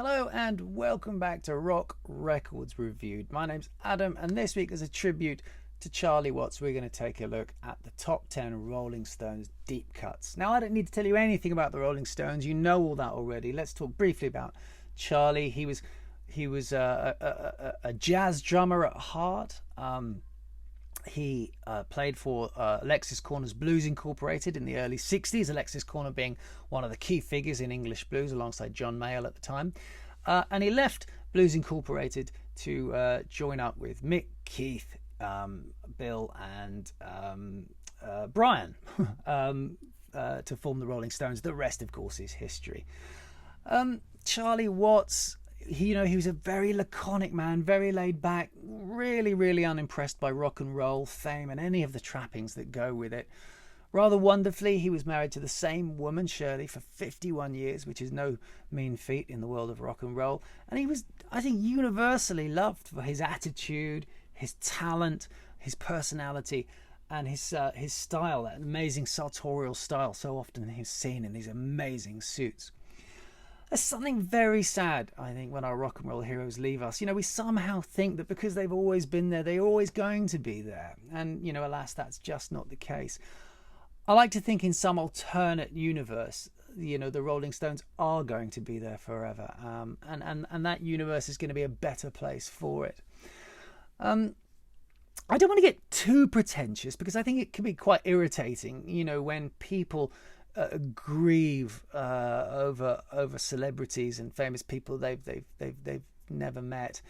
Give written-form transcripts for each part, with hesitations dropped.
Hello and welcome back to Rock Records Reviewed. My name's Adam, and this week as a tribute to Charlie Watts, we're going to take a look at the top 10 Rolling Stones deep cuts. Now, I don't need to tell you anything about the Rolling Stones. You know all that already. Let's talk briefly about Charlie. He was a jazz drummer at heart. He played for Alexis Korner's Blues Incorporated in the early 60s, Alexis Korner being one of the key figures in English blues alongside John Mayall at the time. And he left Blues Incorporated to join up with Mick, Keith, Bill and Brian to form the Rolling Stones. The rest, of course, is history. Charlie Watts, he was a very laconic man, very laid back, really unimpressed by rock and roll, fame and any of the trappings that go with it. Rather wonderfully, he was married to the same woman, Shirley, for 51 years, which is no mean feat in the world of rock and roll. And he was, I think, universally loved for his attitude, his talent, his personality, and his style, that amazing sartorial style so often he's seen in these amazing suits. There's something very sad, I think, when our rock and roll heroes leave us. We somehow think that because they've always been there, they're always going to be there. And, alas, that's just not the case. I like to think in some alternate universe, the Rolling Stones are going to be there forever. And that universe is going to be a better place for it. I don't want to get too pretentious because I think it can be quite irritating, when people grieve over celebrities and famous people they've never met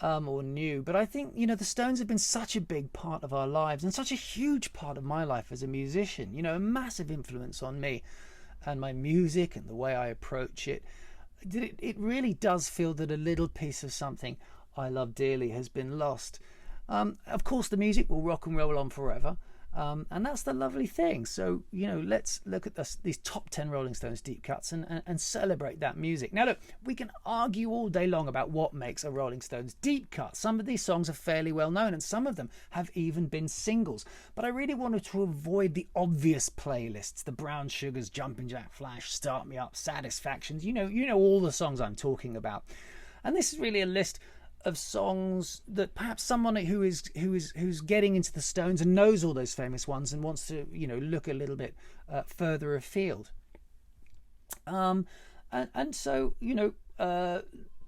or knew. But I think the Stones have been such a big part of our lives and such a huge part of my life as a musician. A massive influence on me and my music and the way I approach it. It really does feel that a little piece of something I love dearly has been lost. Of course, the music will rock and roll on forever. And that's the lovely thing. So, let's look at these top 10 Rolling Stones deep cuts and celebrate that music. Now, look, we can argue all day long about what makes a Rolling Stones deep cut. Some of these songs are fairly well known and some of them have even been singles. But I really wanted to avoid the obvious playlists, the Brown Sugars, Jumpin' Jack Flash, Start Me Up, Satisfactions. You know all the songs I'm talking about. And this is really a list of songs that perhaps someone who's getting into the Stones and knows all those famous ones and wants to look a little bit further afield. So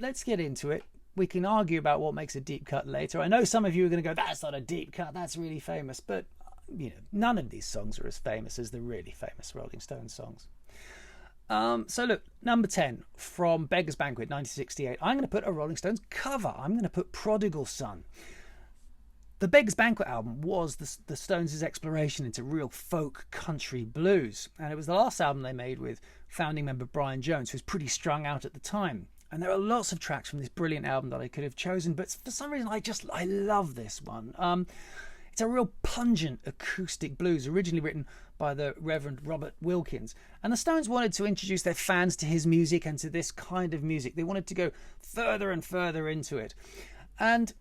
let's get into it. We can argue about what makes a deep cut later. I know some of you are going to go, that's not a deep cut, that's really famous, but none of these songs are as famous as the really famous Rolling Stones songs. So look, number 10 from Beggars Banquet 1968. I'm going to put a Rolling Stones cover. I'm going to put Prodigal Son. The Beggars Banquet album was the Stones' exploration into real folk country blues, and it was the last album they made with founding member Brian Jones, who was pretty strung out at the time. And there are lots of tracks from this brilliant album that I could have chosen, but for some reason I love this one. It's a real pungent acoustic blues, originally written by the Reverend Robert Wilkins. And the Stones wanted to introduce their fans to his music and to this kind of music. They wanted to go further and further into it. And,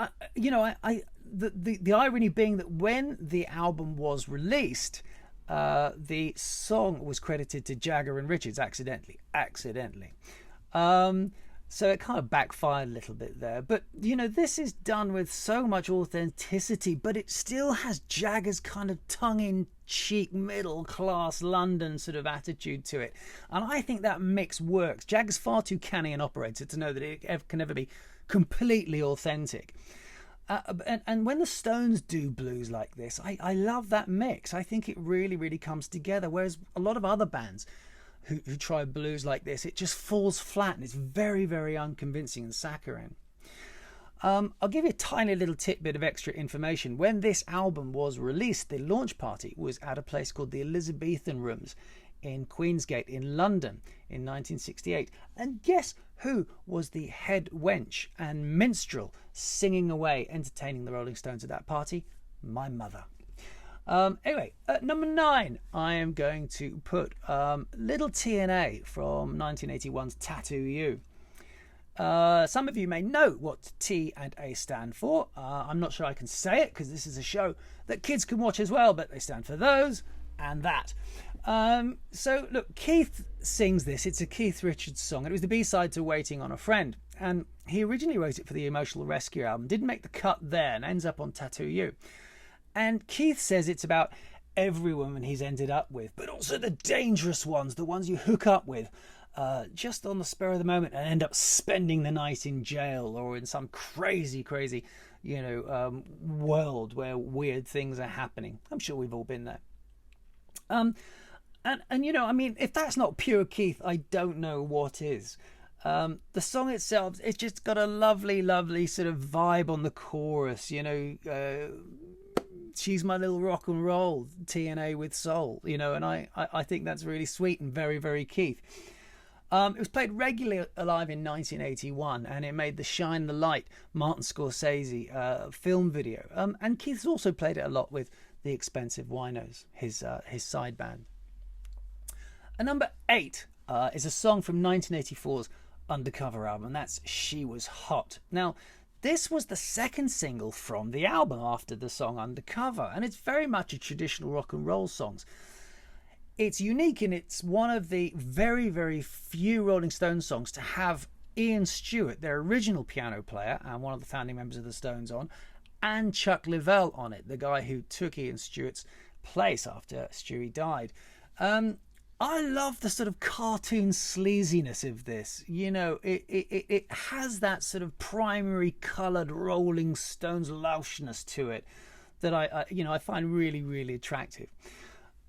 the irony being that when the album was released, the song was credited to Jagger and Richards accidentally. So it kind of backfired a little bit there. But, this is done with so much authenticity, but it still has Jagger's kind of tongue-in-cheek, middle-class London sort of attitude to it. And I think that mix works. Jagger's far too canny an operator to know that it can never be completely authentic. And when the Stones do blues like this, I love that mix. I think it really comes together, whereas a lot of other bands who try blues like this, it just falls flat and it's very unconvincing and saccharine. I'll give you a tiny little tidbit of extra information. When this album was released, the launch party was at a place called the Elizabethan Rooms in Queensgate in London in 1968. And guess who was the head wench and minstrel singing away, entertaining the Rolling Stones at that party? My mother. Anyway, at number 9, I am going to put Little T&A from 1981's Tattoo You. Some of you may know what T and A stand for. I'm not sure I can say it because this is a show that kids can watch as well, but they stand for those and that. So look, Keith sings this. It's a Keith Richards song. It was the B-side to Waiting on a Friend. And he originally wrote it for the Emotional Rescue album. Didn't make the cut there and ends up on Tattoo You. And Keith says it's about every woman he's ended up with, but also the dangerous ones, the ones you hook up with just on the spur of the moment and end up spending the night in jail or in some crazy, world where weird things are happening. I'm sure we've all been there. And if that's not pure Keith, I don't know what is. The song itself, it's just got a lovely, lovely sort of vibe on the chorus, she's my little rock and roll, TNA with soul, and I think that's really sweet and very, very Keith. It was played regularly live in 1981, and it made the Shine the Light Martin Scorsese film video. And Keith's also played it a lot with the Expensive Winos, his side band. And number 8 is a song from 1984's Undercover album, and that's She Was Hot. Now, this was the second single from the album after the song Undercover, and it's very much a traditional rock and roll song. It's unique, and it's one of the very, very few Rolling Stones songs to have Ian Stewart, their original piano player and one of the founding members of the Stones, on, and Chuck Leavell on it, the guy who took Ian Stewart's place after Stewie died. I love the sort of cartoon sleaziness of this. It has that sort of primary coloured Rolling Stones loushness to it that I find really, really attractive.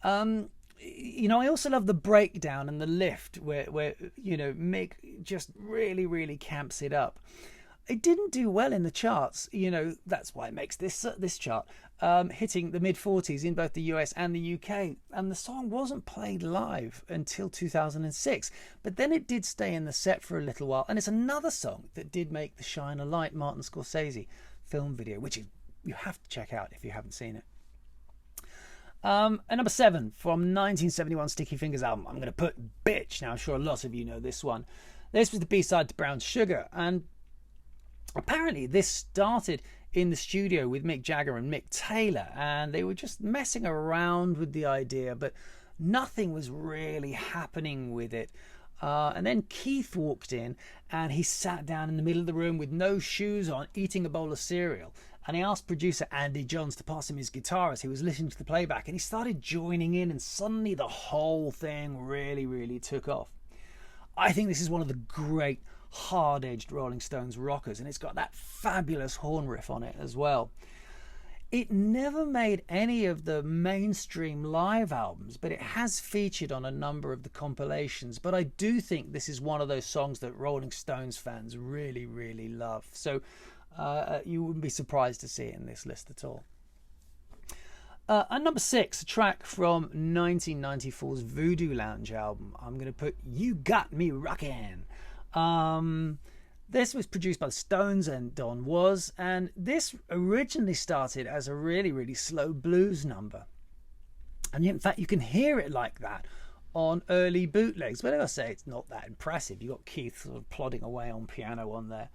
I also love the breakdown and the lift where Mick just really, really camps it up. It didn't do well in the charts, that's why it makes this chart, hitting the mid-40s in both the US and the UK. And the song wasn't played live until 2006, but then it did stay in the set for a little while. And it's another song that did make the Shine a Light Martin Scorsese film video, which you have to check out if you haven't seen it. And number 7 from 1971 Sticky Fingers album, I'm going to put Bitch. Now, I'm sure a lot of you know this one. This was the B-side to Brown Sugar, and apparently this started in the studio with Mick Jagger and Mick Taylor, and they were just messing around with the idea, but nothing was really happening with it. And then Keith walked in, and he sat down in the middle of the room with no shoes on, eating a bowl of cereal. And he asked producer Andy Johns to pass him his guitar as he was listening to the playback, and he started joining in, and suddenly the whole thing really, really took off. I think this is one of the great hard-edged Rolling Stones rockers, and it's got that fabulous horn riff on it as well. It never made any of the mainstream live albums, but it has featured on a number of the compilations. But I do think this is one of those songs that Rolling Stones fans really, really love. So you wouldn't be surprised to see it in this list at all. And number 6, a track from 1994's Voodoo Lounge album. I'm going to put You Got Me Rockin'. This was produced by the Stones and Don Was, and this originally started as a really, really slow blues number. And in fact, you can hear it like that on early bootlegs. But as I say, it's not that impressive. You've got Keith sort of plodding away on piano on there.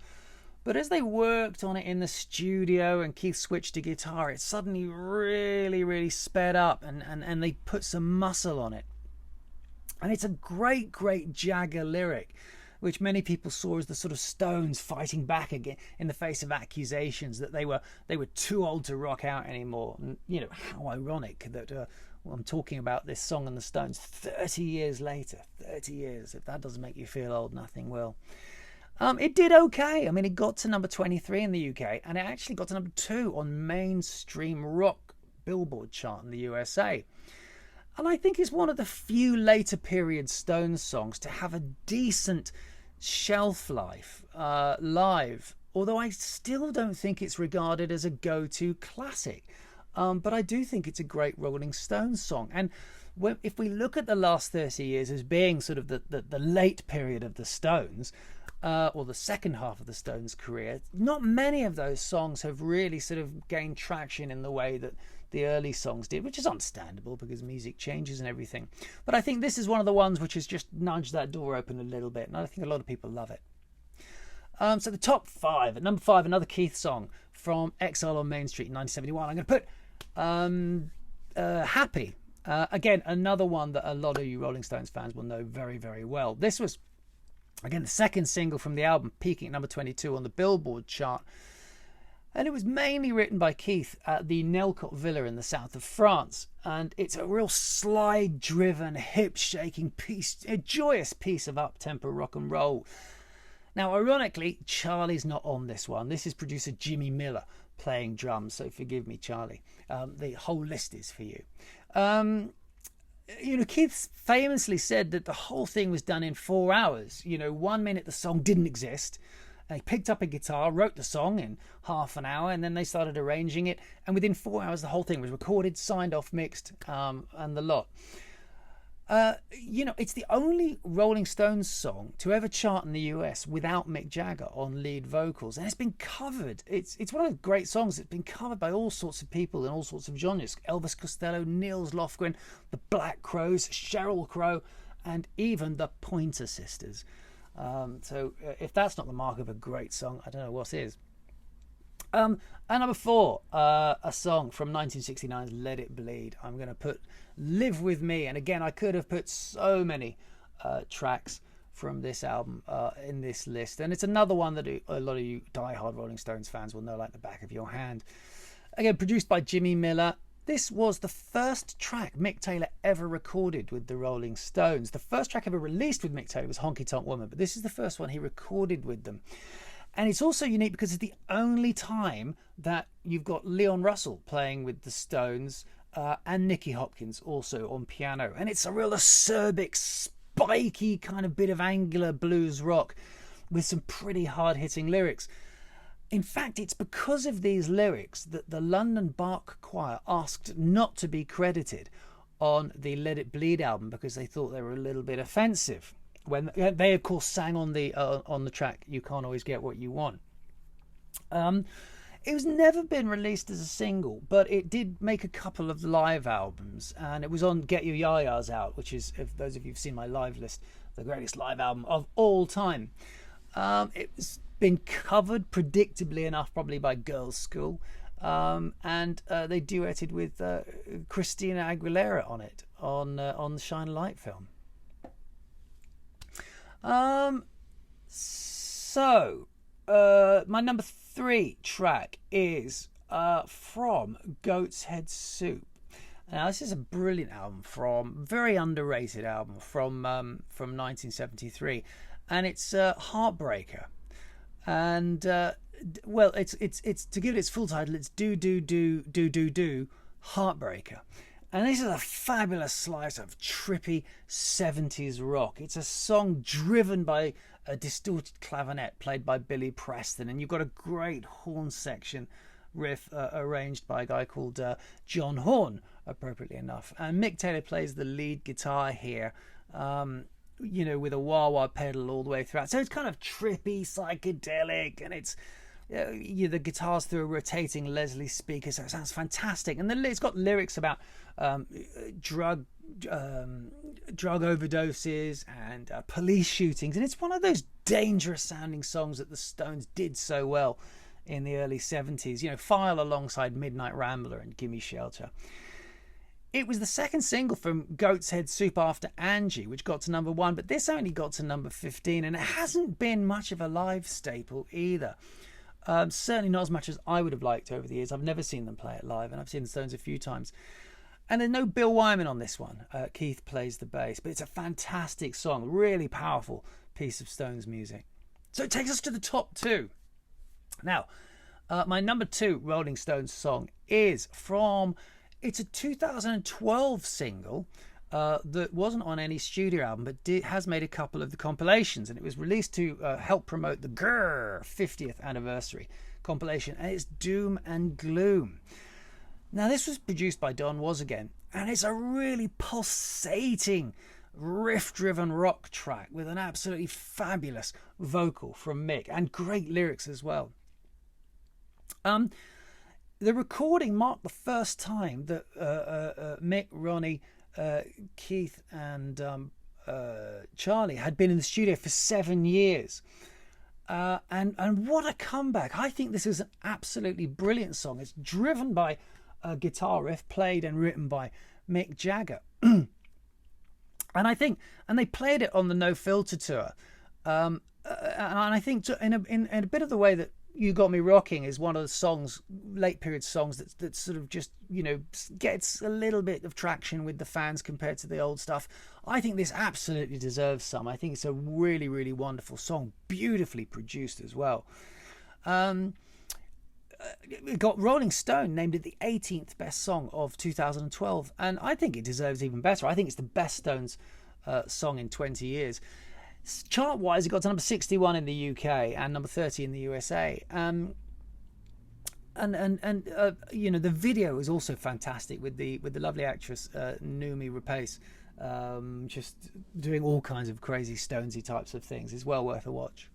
But as they worked on it in the studio and Keith switched to guitar, it suddenly really, really sped up, and they put some muscle on it. And it's a great, great Jagger lyric, which many people saw as the sort of Stones fighting back again in the face of accusations that they were too old to rock out anymore. And how ironic that I'm talking about this song and the Stones 30 years later. 30 years. If that doesn't make you feel old, nothing will. It did okay. I mean, it got to number 23 in the UK, and it actually got to number 2 on mainstream rock Billboard chart in the USA. And I think it's one of the few later period Stones songs to have a decent shelf life live, although I still don't think it's regarded as a go-to classic. But I do think it's a great Rolling Stones song. And if we look at the last 30 years as being sort of the late period of the Stones, or the second half of the Stones' career, not many of those songs have really sort of gained traction in the way that the early songs did, which is understandable because music changes and everything. But I think this is one of the ones which has just nudged that door open a little bit, and I think a lot of people love it. So the top 5. At number 5, another Keith song from Exile on Main Street in 1971. I'm going to put Happy. Again, another one that a lot of you Rolling Stones fans will know very, very well. This was, again, the second single from the album, peaking at number 22 on the Billboard chart. And it was mainly written by Keith at the Nelcott Villa in the south of France. And it's a real slide-driven, hip-shaking piece, a joyous piece of up-tempo rock and roll. Now, ironically, Charlie's not on this one. This is producer Jimmy Miller playing drums, so forgive me, Charlie. The whole list is for you. Keith famously said that the whole thing was done in 4 hours. 1 minute the song didn't exist. They picked up a guitar, wrote the song in half an hour, and then they started arranging it. And within 4 hours, the whole thing was recorded, signed off, mixed, and the lot. It's the only Rolling Stones song to ever chart in the US without Mick Jagger on lead vocals, and it's been covered. It's one of the great songs that's been covered by all sorts of people in all sorts of genres. Elvis Costello, Nils Lofgren, the Black Crowes, Sheryl Crow, and even the Pointer Sisters. So if that's not the mark of a great song, I don't know what is. And number 4, a song from 1969's Let It Bleed. I'm going to put Live With Me. And again, I could have put so many tracks from this album in this list. And it's another one that a lot of you diehard Rolling Stones fans will know like the back of your hand. Again, produced by Jimmy Miller. This was the first track Mick Taylor ever recorded with the Rolling Stones. The first track ever released with Mick Taylor was Honky Tonk Woman, but this is the first one he recorded with them. And it's also unique because it's the only time that you've got Leon Russell playing with the Stones and Nicky Hopkins also on piano. And it's a real acerbic, spiky kind of bit of angular blues rock with some pretty hard-hitting lyrics. In fact, it's because of these lyrics that the London Bach Choir asked not to be credited on the Let It Bleed album because they thought they were a little bit offensive. When they, of course, sang on the track "You Can't Always Get What You Want." It was never been released as a single, but it did make a couple of live albums, and it was on "Get Your Yayas Out," which is, if those of you who've seen my live list, the greatest live album of all time. It's been covered, predictably enough, probably by Girls' School, and they duetted with Christina Aguilera on it on the Shine a Light film. My number 3 track is from Goat's Head Soup. Now, this is a brilliant album, very underrated album from 1973, and it's Heartbreaker. And it's to give it its full title, it's Do Heartbreaker. And this is a fabulous slice of trippy 70s rock. It's a song driven by a distorted clavinet played by Billy Preston, and you've got a great horn section riff arranged by a guy called John Horn, appropriately enough. And Mick Taylor plays the lead guitar here, with a wah-wah pedal all the way throughout. So it's kind of trippy, psychedelic, and it's the guitars through a rotating Leslie speaker, so it sounds fantastic. And it's got lyrics about drug overdoses and police shootings, and it's one of those dangerous sounding songs that the Stones did so well in the early 70s, file alongside Midnight Rambler and Gimme Shelter. It was the second single from Goat's Head Soup after Angie, which got to number 1, but this only got to number 15, and it hasn't been much of a live staple either. Certainly not as much as I would have liked over the years. I've never seen them play it live, and I've seen the Stones a few times. And there's no Bill Wyman on this one. Keith plays the bass, but it's a fantastic song, really powerful piece of Stones music. So it takes us to the top 2. Now, my number 2 Rolling Stones song is it's a 2012 single that wasn't on any studio album, but has made a couple of the compilations, and it was released to help promote the 50th anniversary compilation, and it's Doom and Gloom. Now, this was produced by Don Was again, and it's a really pulsating, riff-driven rock track with an absolutely fabulous vocal from Mick and great lyrics as well. The recording marked the first time that Mick, Ronnie, Keith and Charlie had been in the studio for 7 years. And what a comeback. I think this is an absolutely brilliant song. It's driven by a guitar riff played and written by Mick Jagger. And I think, and they played it on the No Filter tour. And I think in a bit of the way that You Got Me Rocking is one of the songs, late period songs, that sort of just, you know, gets a little bit of traction with the fans compared to the old stuff. I think this absolutely deserves some. I think it's a really, really wonderful song, beautifully produced as well. It got Rolling Stone named it the 18th best song of 2012, and I think it deserves even better. I think it's the best Stones song in 20 years. Chart-wise, it got to number 61 in the UK and number 30 in the USA. You know, the video is also fantastic with the lovely actress Noomi Rapace, just doing all kinds of crazy Stonesy types of things. It's well worth a watch.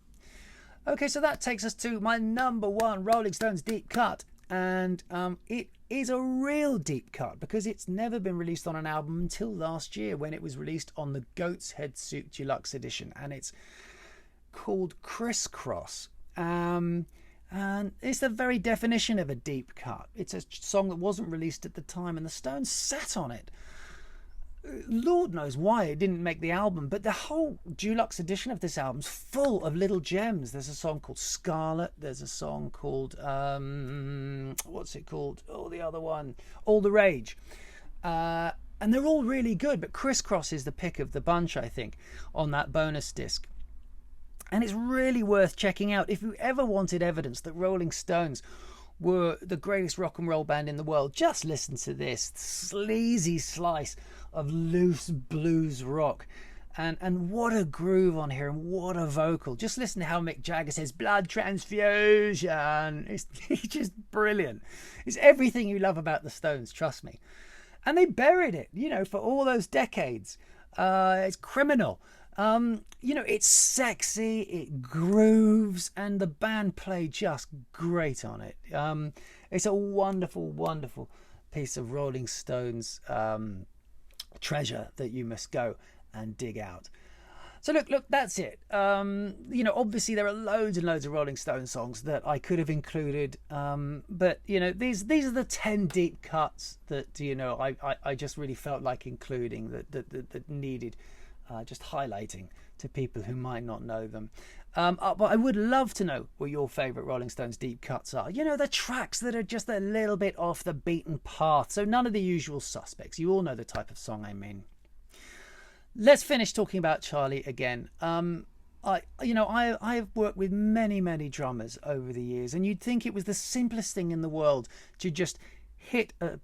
Okay, so that takes us to my number one Rolling Stones deep cut, and it is a real deep cut because it's never been released on an album until last year when it was released on the Goat's Head Suit Deluxe Edition, and it's called Criss Cross. And it's the very definition of a deep cut. It's a song that wasn't released at the time, and the Stones sat on it. Lord knows why it didn't make the album, but the whole deluxe edition of this album's full of little gems. There's a song called Scarlet. There's a song called what's it called? Oh, the other one, All the Rage. And they're all really good, but Criss Cross is the pick of the bunch, I think, on that bonus disc. And it's really worth checking out if you ever wanted evidence that Rolling Stones were the greatest rock and roll band in the world. Just listen to this sleazy slice of loose blues rock, and what a groove on here, and what a vocal. Just listen to how Mick Jagger says blood transfusion. It's just brilliant. It's everything you love about the Stones, trust me. And they buried it, you know, for all those decades. It's criminal. You know, it's sexy, it grooves, and the band play just great on it. It's a wonderful, wonderful piece of Rolling Stones treasure that you must go and dig out. So look, that's it. You know, obviously there are loads and loads of Rolling Stones songs that I could have included, but you know, these are the 10 deep cuts that, you know, I just really felt like including, that needed just highlighting to people who might not know them. But I would love to know what your favourite Rolling Stones deep cuts are. You know, the tracks that are just a little bit off the beaten path. So none of the usual suspects. You all know the type of song I mean. Let's finish talking about Charlie again. I've worked with many drummers over the years, and you'd think it was the simplest thing in the world to just hit a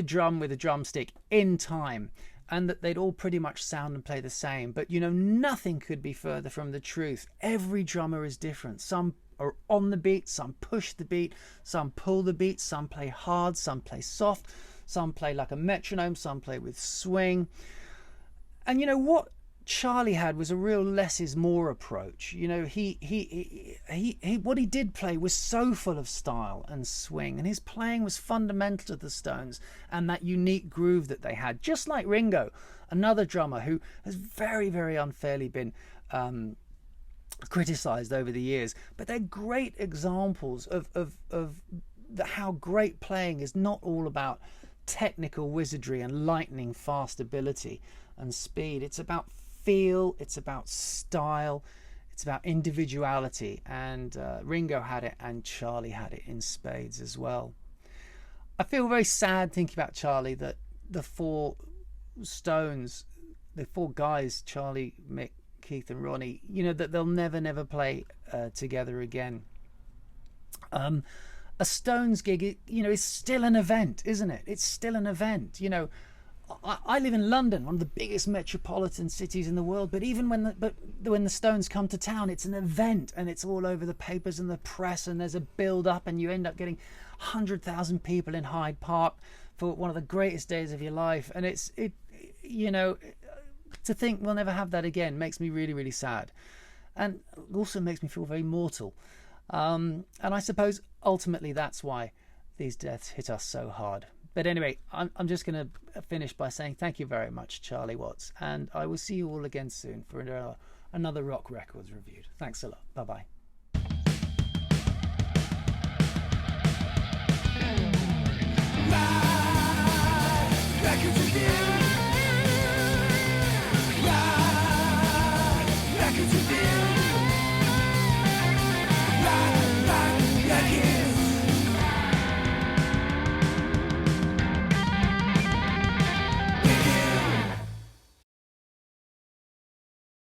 drum with a drumstick in time, and that they'd all pretty much sound and play the same. But, you know, nothing could be further from the truth. Every drummer is different. Some are on the beat, some push the beat, some pull the beat, some play hard, some play soft, some play like a metronome, some play with swing. And, you know, what Charlie had was a real less is more approach. You know, what he did play was so full of style and swing, and his playing was fundamental to the Stones and that unique groove that they had. Just like Ringo, another drummer who has very, very unfairly been criticised over the years, but they're great examples of how great playing is not all about technical wizardry and lightning fast ability and speed. It's about feel, it's about style, it's about individuality, and Ringo had it and Charlie had it in spades as well. I feel very sad thinking about Charlie, that the four Stones, the four guys, Charlie, Mick, Keith and Ronnie, you know, that they'll never play together again. A Stones gig, you know, is still an event, isn't it? It's still an event. You know, I live in London, one of the biggest metropolitan cities in the world, but even when the Stones come to town, it's an event, and it's all over the papers and the press, and there's a build up, and you end up getting 100,000 people in Hyde Park for one of the greatest days of your life. And you know, to think we'll never have that again makes me really, really sad, and also makes me feel very mortal. And I suppose ultimately that's why these deaths hit us so hard. But anyway, I'm just going to finish by saying thank you very much, Charlie Watts, and I will see you all again soon for another Rock Records Reviewed. Thanks a lot. Bye-bye.